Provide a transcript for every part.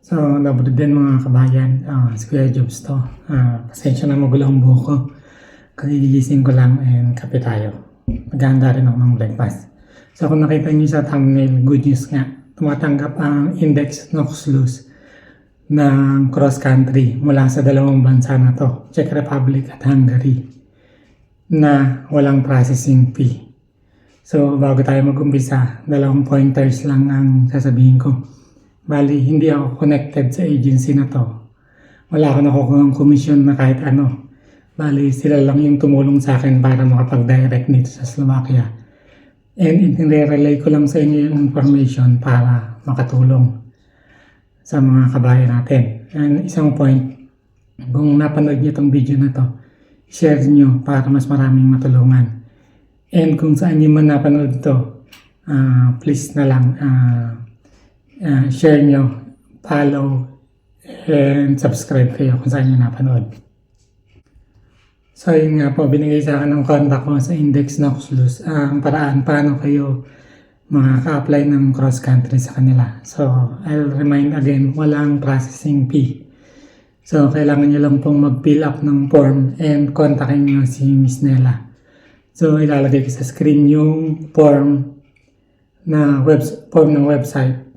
So, double din mga kabayan, si Kuya Jobs to. Pasensya na magulo ang buhok ko. Kagigising ko lang and kape tayo. Maghahanda rin ako ng breakfast. So, kung nakita niyo sa thumbnail, good news nga. Tumatanggap ang Index Noxlus ng cross country mula sa dalawang bansa na to, Czech Republic at Hungary, na walang processing fee. So, bago tayo mag-umpisa, 2 pointers lang ang sasabihin ko. Bali, hindi ako connected sa agency na to. Wala ako nakukuha ng komisyon na kahit ano. Bali, sila lang yung tumulong sa akin para makapag-direct dito sa Slovakia. And i-relay ko lang sa inyo yung information para makatulong sa mga kabayan natin. And isang point, kung napanood niyo itong video na to, share niyo para mas maraming matulungan. And kung saan niyo man napanood ito, please na lang share nyo, follow, and subscribe kayo kung saan nyo napanood. So yun nga po, binigay sa akin ng contact ko sa Index Noxlus ang paraan paano kayo makaka-apply ng cross country sa kanila. So I'll remind again, walang processing fee. So kailangan nyo lang pong mag-fill up ng form and kontakin nyo si Miss Nela. So ilalagay ko sa screen yung form ng website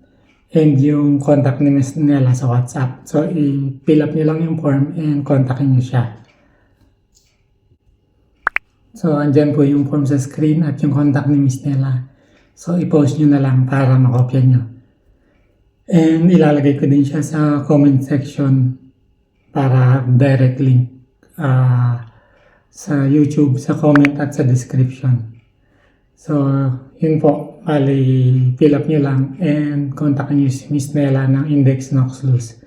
and yung contact ni Miss Nela sa WhatsApp. So, i-fill up nyo lang yung form and kontakin nyo siya. So, andyan po yung form sa screen at yung contact ni Miss Nela. So, i-post nyo na lang para makopya nyo. And ilalagay ko din siya sa comment section para direct link sa YouTube, sa comment at sa description. So, yun po. Bali, fill up nyo lang and kontakin nyo si Miss Nela ng Index Noxlus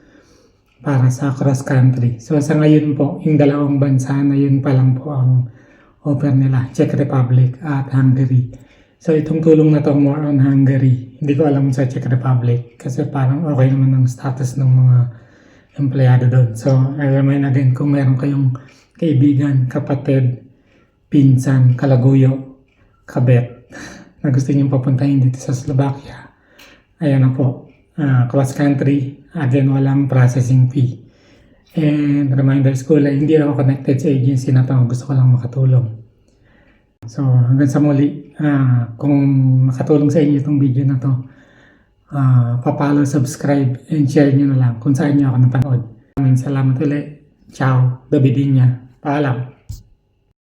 para sa cross country. So, sa ngayon po, yung dalawang bansa na yun pa lang po ang offer nila, Czech Republic at Hungary. So, itong tulong na to more on Hungary. Hindi ko alam sa Czech Republic kasi parang okay naman ang status ng mga empleyado doon. So, I remind again, kung meron kayong kaibigan, kapatid, pinsan, kalaguyo, kabet, na gusto nyo papuntahin dito sa Slovakia, ayan na po, cross country, again walang processing fee. And reminders ko lang, hindi ako connected sa agency na to, gusto ko lang makatulong. So hanggang sa muli, kung makatulong sa inyo itong video na to, papalo, subscribe, and share nyo na lang kung saan nyo ako napanood. Maraming salamat ulit. Ciao, Davidinya. Paalam.